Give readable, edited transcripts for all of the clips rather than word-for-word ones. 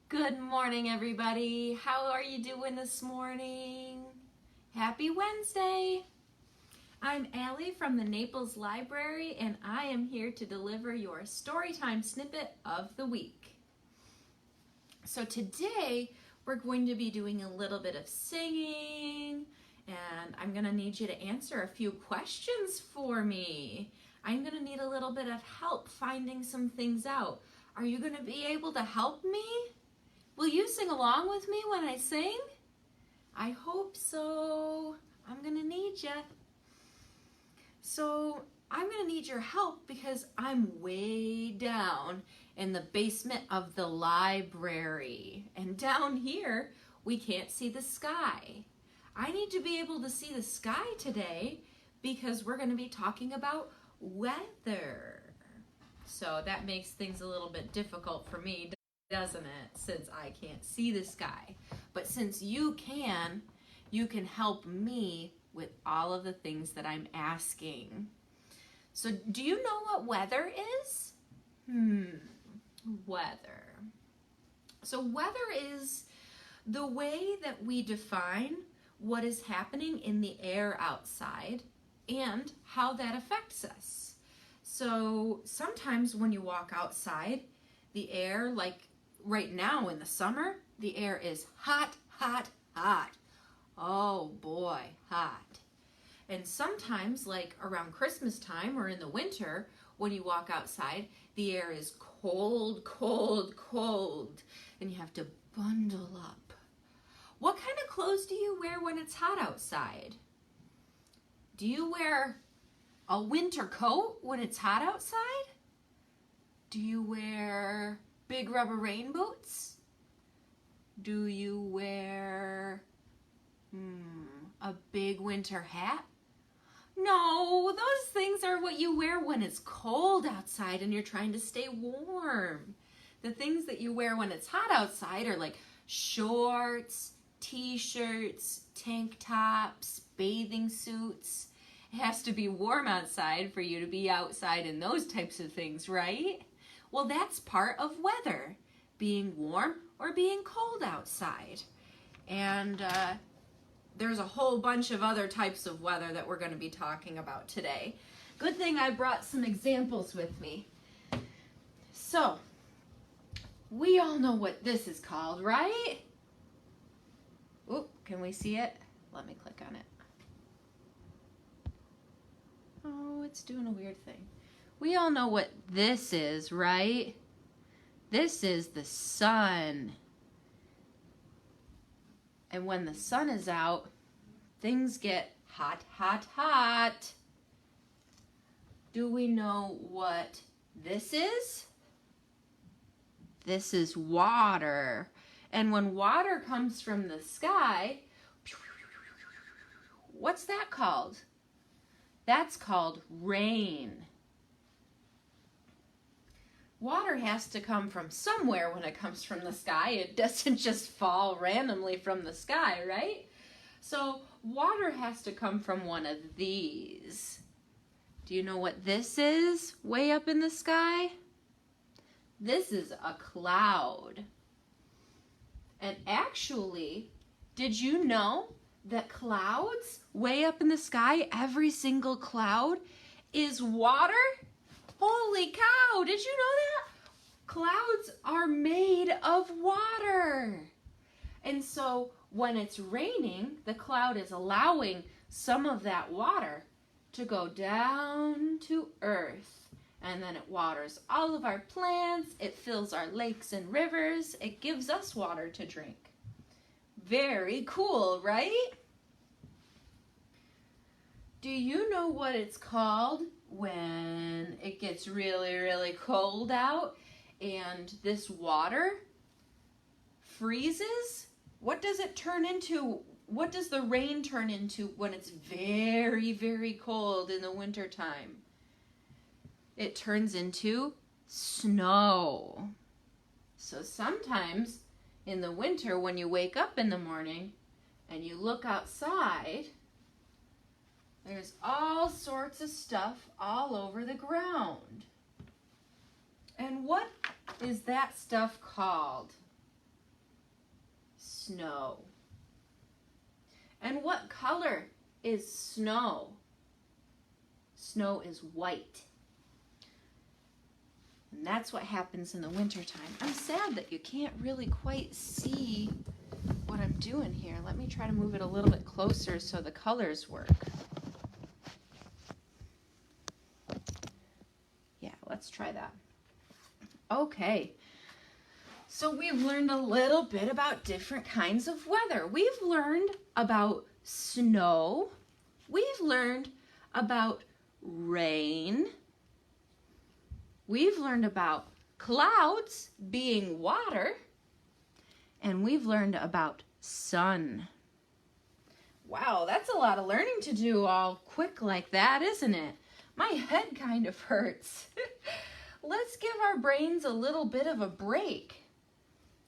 Good morning, everybody. How are you doing this morning? Happy Wednesday. I'm Allie from the Naples Library, and I am here to deliver your Storytime snippet of the week. So today, we're going to be doing a little bit of singing, and I'm going to need you to answer a few questions for me. I'm going to need a little bit of help finding some things out. Are you going to be able to help me? Will you sing along with me when I sing? I hope so. I'm gonna need you. So I'm gonna need your help because I'm way down in the basement of the library. And down here, we can't see the sky. I need to be able to see the sky today because we're gonna be talking about weather. So that makes things a little bit difficult for me, doesn't it, since I can't see the sky. But since you can help me with all of the things that I'm asking. So do you know what weather is? Weather. So weather is the way that we define what is happening in the air outside and how that affects us. So sometimes when you walk outside, the air, like right now in the summer, the air is hot, hot, hot. Oh boy, hot. And sometimes, like around Christmas time or in the winter, when you walk outside, the air is cold, cold, cold, and you have to bundle up. What kind of clothes do you wear when it's hot outside? Do you wear a winter coat when it's hot outside? Do you wear big rubber rain boots? Do you wear a big winter hat? No, those things are what you wear when it's cold outside and you're trying to stay warm. The things that you wear when it's hot outside are like shorts, t-shirts, tank tops, bathing suits. It has to be warm outside for you to be outside in those types of things, right? Well, that's part of weather, being warm or being cold outside. And there's a whole bunch of other types of weather that we're going to be talking about today. Good thing I brought some examples with me. So, we all know what this is called, right? Oop, can we see it? Let me click on it. Oh, it's doing a weird thing. We all know what this is, right? This is the sun. And when the sun is out, things get hot, hot, hot. Do we know what this is? This is water. And when water comes from the sky, what's that called? That's called rain. Water has to come from somewhere when it comes from the sky. It doesn't just fall randomly from the sky, right? So water has to come from one of these. Do you know what this is way up in the sky? This is a cloud. And actually, did you know that clouds way up in the sky, every single cloud is water? Holy cow, did you know that? Clouds are made of water. And so when it's raining, the cloud is allowing some of that water to go down to earth. And then it waters all of our plants, it fills our lakes and rivers, it gives us water to drink. Very cool, right? Do you know what it's called when it gets really, really cold out and this water freezes? What does it turn into? What does the rain turn into when it's very, very cold in the wintertime? It turns into snow. So sometimes in the winter when you wake up in the morning and you look outside, there's all sorts of stuff all over the ground. And what is that stuff called? snow. And what color is snow? Snow is white. And that's what happens in the wintertime. I'm sad that you can't really quite see what I'm doing here. Let me try to move it a little bit closer so the colors work. Yeah, let's try that. Okay. So we've learned a little bit about different kinds of weather. We've learned about snow. We've learned about rain. We've learned about clouds being water. And we've learned about sun. Wow, that's a lot of learning to do all quick like that, isn't it? My head kind of hurts. Let's give our brains a little bit of a break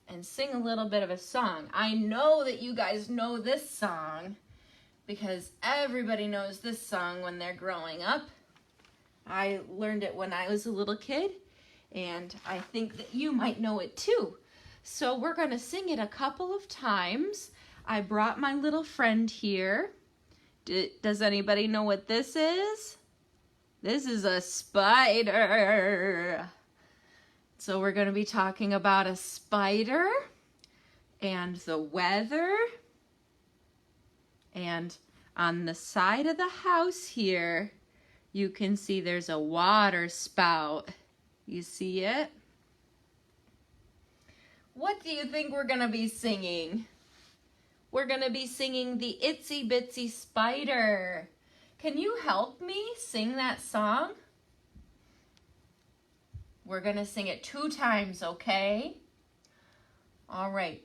and sing a little bit of a song. I know that you guys know this song because everybody knows this song when they're growing up. I learned it when I was a little kid, and I think that you might know it too. So we're going to sing it a couple of times. I brought my little friend here. Does anybody know what this is? This is a spider. So we're going to be talking about a spider and the weather. And on the side of the house here, you can see there's a water spout. You see it? What do you think we're going to be singing? We're going to be singing the Itsy Bitsy Spider. Can you help me sing that song? We're going to sing it 2 times, okay? All right.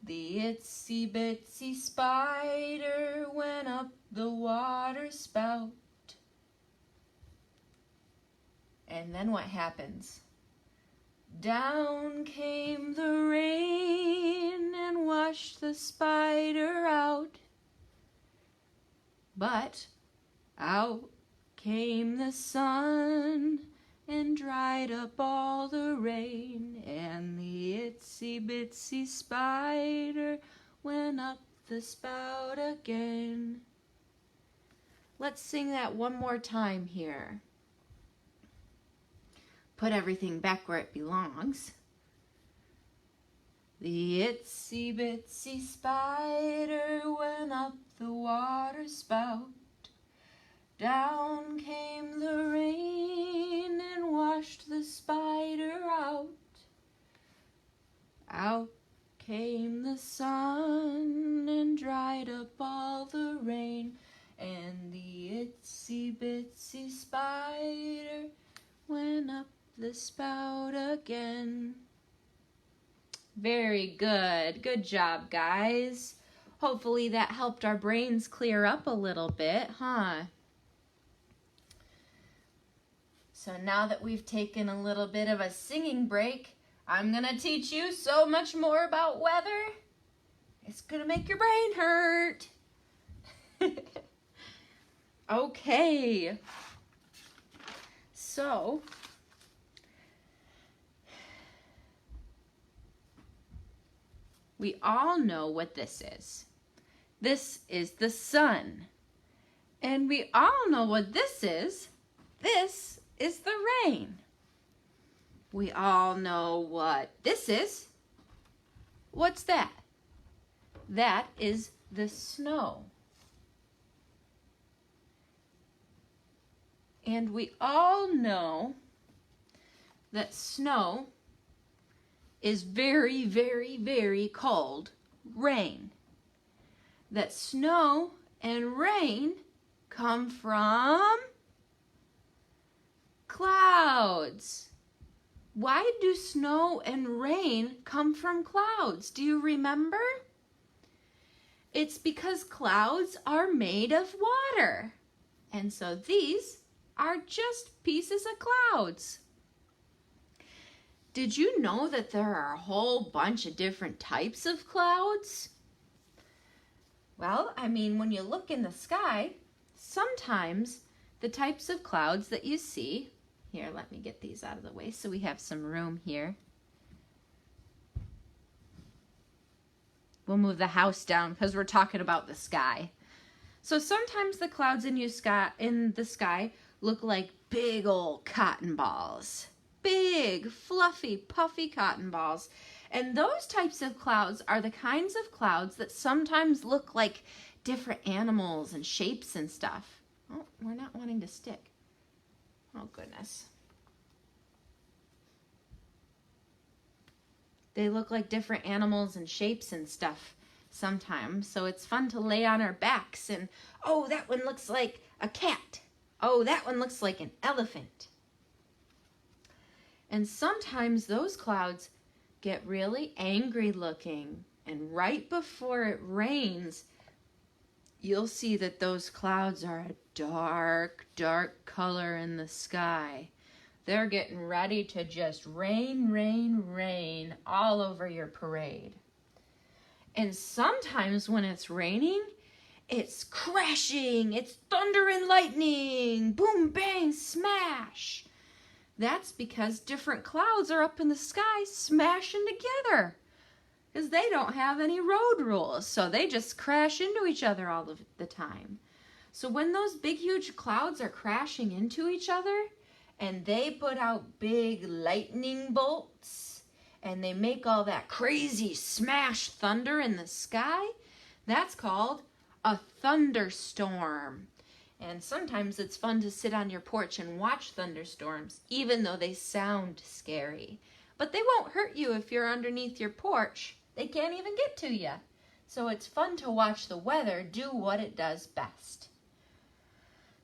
The itsy bitsy spider went up the water spout. And then what happens? Down came the rain and washed the spider out. But out came the sun and dried up all the rain, and the itsy bitsy spider went up the spout again. Let's sing that one more time here. Put everything back where it belongs. The itsy bitsy spider went up the water spout. Down came the rain and washed the spider out. Out came the sun and dried up all the rain, and the itsy bitsy spider went up the spout again. Very good. Good job, guys. Hopefully that helped our brains clear up a little bit, huh? So now that we've taken a little bit of a singing break, I'm going to teach you so much more about weather. It's going to make your brain hurt. Okay. So, we all know what this is. This is the sun. And we all know what this is. This is the rain. We all know what this is. What's that? That is the snow. And we all know that snow is very, very, very cold rain. That snow and rain come from clouds. Why do snow and rain come from clouds? Do you remember? It's because clouds are made of water. And so these are just pieces of clouds. Did you know that there are a whole bunch of different types of clouds? Well, I mean, when you look in the sky, sometimes the types of clouds that you see, here, let me get these out of the way so we have some room here. We'll move the house down because we're talking about the sky. So sometimes the clouds in the sky look like big old cotton balls. Big, fluffy, puffy cotton balls. And those types of clouds are the kinds of clouds that sometimes look like different animals and shapes and stuff. Oh, we're not wanting to stick. Oh, goodness. They look like different animals and shapes and stuff sometimes. So it's fun to lay on our backs and, oh, that one looks like a cat. Oh, that one looks like an elephant. And sometimes those clouds get really angry looking. And right before it rains, you'll see that those clouds are a dark, dark color in the sky. They're getting ready to just rain, rain, rain all over your parade. And sometimes when it's raining, it's crashing, it's thunder and lightning, boom, bang, smash. That's because different clouds are up in the sky smashing together because they don't have any road rules, so they just crash into each other all of the time. So when those big, huge clouds are crashing into each other and they put out big lightning bolts and they make all that crazy smash thunder in the sky, that's called a thunderstorm. And sometimes it's fun to sit on your porch and watch thunderstorms, even though they sound scary. But they won't hurt you if you're underneath your porch. They can't even get to you. So it's fun to watch the weather do what it does best.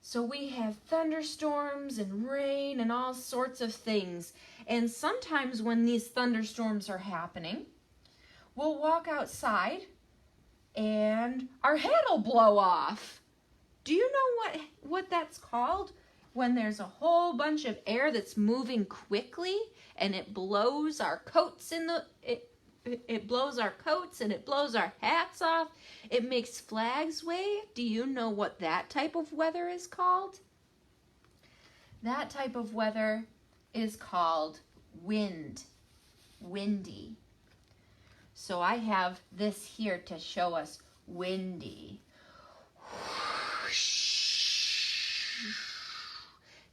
So we have thunderstorms and rain and all sorts of things. And sometimes when these thunderstorms are happening, we'll walk outside and our head will blow off. Do you know what that's called? When there's a whole bunch of air that's moving quickly and it blows our coats it blows our coats and it blows our hats off. It makes flags wave. Do you know what that type of weather is called? That type of weather is called wind. Windy. So I have this here to show us windy.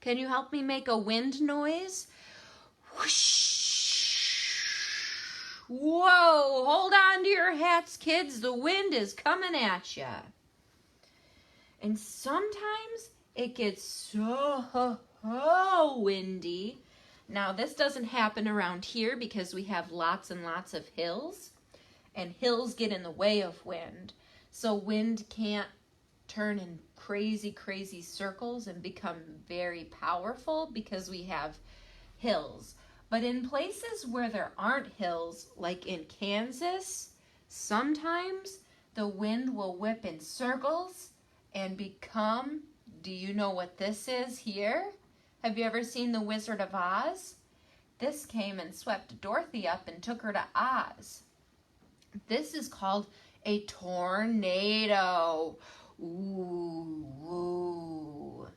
Can you help me make a wind noise? Whoa, hold on to your hats, kids. The wind is coming at you. And sometimes it gets so windy. Now, this doesn't happen around here because we have lots and lots of hills. And hills get in the way of wind. So wind can't turn in crazy, crazy circles and become very powerful because we have hills. But in places where there aren't hills, like in Kansas, sometimes the wind will whip in circles and become, do you know what this is here? Have you ever seen The Wizard of Oz? This came and swept Dorothy up and took her to Oz. This is called a tornado. Ooh, ooh.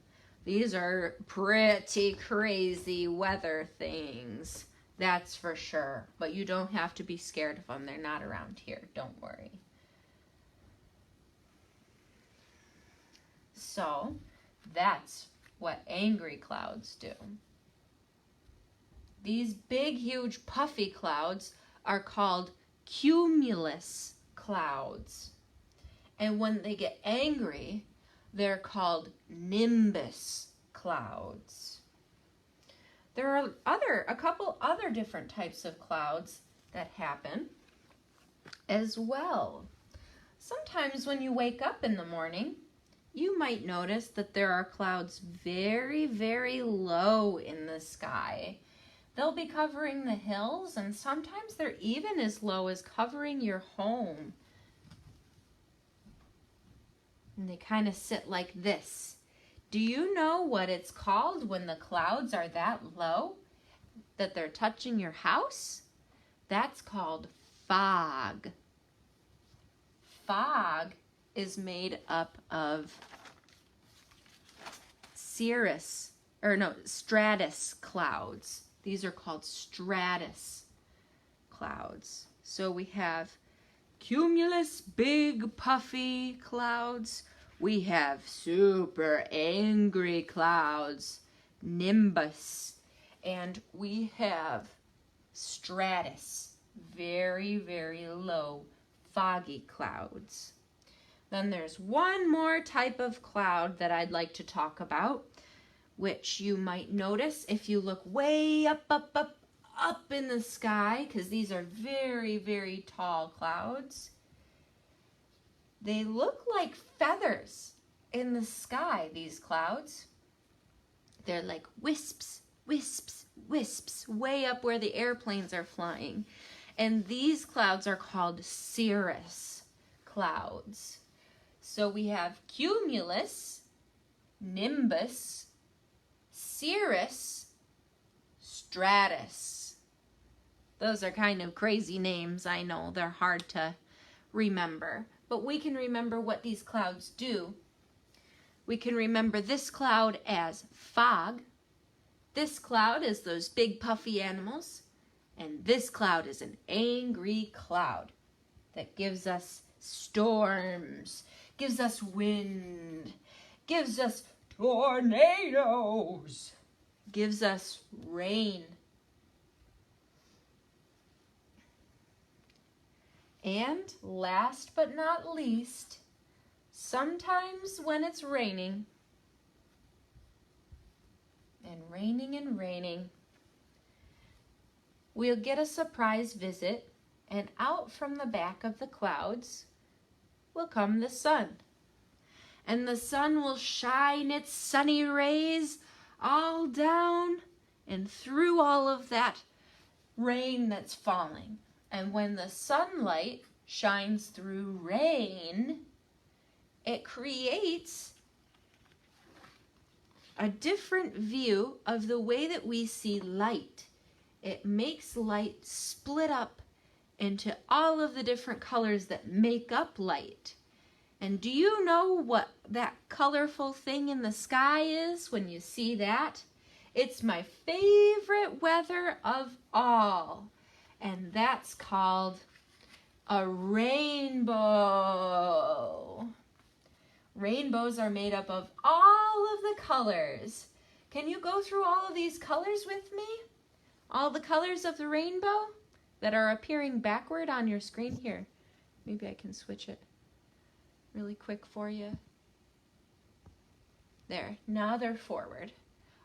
These are pretty crazy weather things, that's for sure. But you don't have to be scared of them. They're not around here. Don't worry. So, that's what angry clouds do. These big, huge, puffy clouds are called cumulus clouds. And when they get angry, they're called nimbus clouds. There are a couple other different types of clouds that happen as well. Sometimes when you wake up in the morning, you might notice that there are clouds very, very low in the sky. They'll be covering the hills, and sometimes they're even as low as covering your home. And they kind of sit like this. Do you know what it's called when the clouds are that low that they're touching your house? That's called fog. Fog is made up of stratus clouds. These are called stratus clouds. So we have cumulus, big puffy clouds. We have super angry clouds, nimbus. And we have stratus, very, very low, foggy clouds. Then there's one more type of cloud that I'd like to talk about, which you might notice if you look way up in the sky, because these are very, very tall clouds. They look like feathers in the sky, these clouds. They're like wisps, wisps, wisps, way up where the airplanes are flying. And these clouds are called cirrus clouds. So we have cumulus, nimbus, cirrus, stratus. Those are kind of crazy names, I know. They're hard to remember. But we can remember what these clouds do. We can remember this cloud as fog. This cloud is those big puffy animals. And this cloud is an angry cloud that gives us storms, gives us wind, gives us tornadoes, gives us rain. And last but not least, sometimes when it's raining, and raining, we'll get a surprise visit, and out from the back of the clouds will come the sun. And the sun will shine its sunny rays all down and through all of that rain that's falling. And when the sunlight shines through rain, it creates a different view of the way that we see light. It makes light split up into all of the different colors that make up light. And do you know what that colorful thing in the sky is when you see that? It's my favorite weather of all. And that's called a rainbow. Rainbows are made up of all of the colors. Can you go through all of these colors with me? All the colors of the rainbow that are appearing backward on your screen here. Maybe I can switch it really quick for you. There, now they're forward.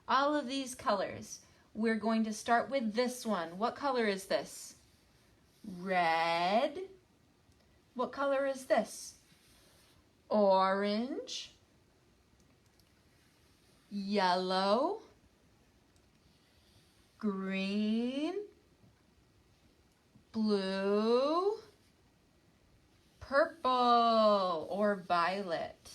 All of these colors. We're going to start with this one. What color is this? Red. What color is this? Orange. Yellow. Green. Blue. Purple or violet.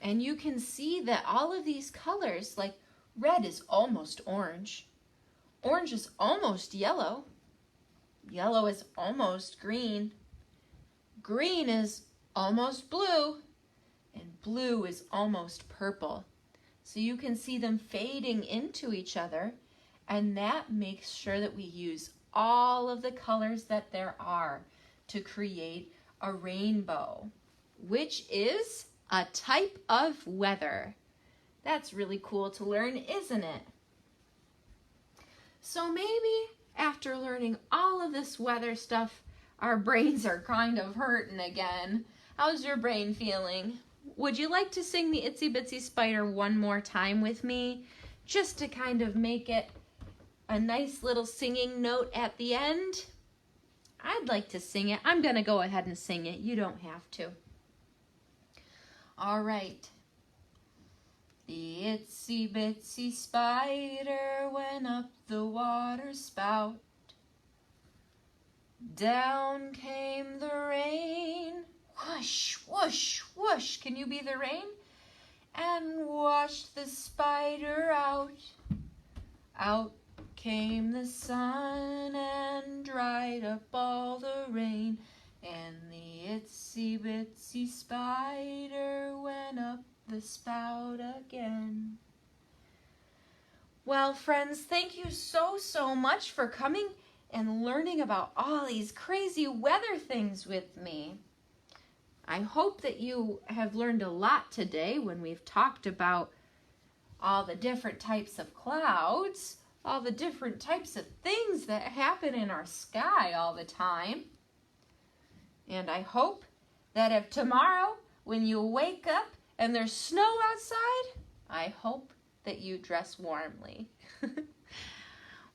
And you can see that all of these colors, like red is almost orange. Orange is almost yellow. Yellow is almost green. Green is almost blue. And blue is almost purple. So you can see them fading into each other. And that makes sure that we use all of the colors that there are to create a rainbow, which is a type of weather. That's really cool to learn, isn't it? So maybe after learning all of this weather stuff, our brains are kind of hurting again. How's your brain feeling? Would you like to sing the Itsy Bitsy Spider one more time with me? Just to kind of make it a nice little singing note at the end? I'd like to sing it. I'm going to go ahead and sing it. You don't have to. All right. The itsy bitsy spider went up the water spout. Down came the rain. Whoosh, whoosh, whoosh. Can you be the rain? And washed the spider out. Out came the sun and dried up all the rain. And the itsy bitsy spider went up the spout again. Well, friends, thank you so much for coming and learning about all these crazy weather things with me. I hope that you have learned a lot today when we've talked about all the different types of clouds, all the different types of things that happen in our sky all the time. And I hope that if tomorrow when you wake up and there's snow outside, I hope that you dress warmly.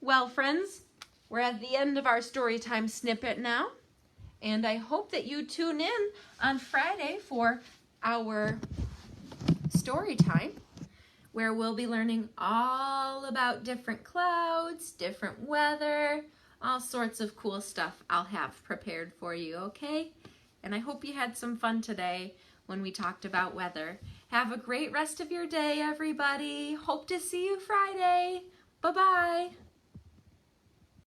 Well, friends, we're at the end of our Storytime snippet now, and I hope that you tune in on Friday for our Storytime, where we'll be learning all about different clouds, different weather, all sorts of cool stuff I'll have prepared for you, okay? And I hope you had some fun today when we talked about weather. Have a great rest of your day, everybody. Hope to see you Friday. Bye-bye.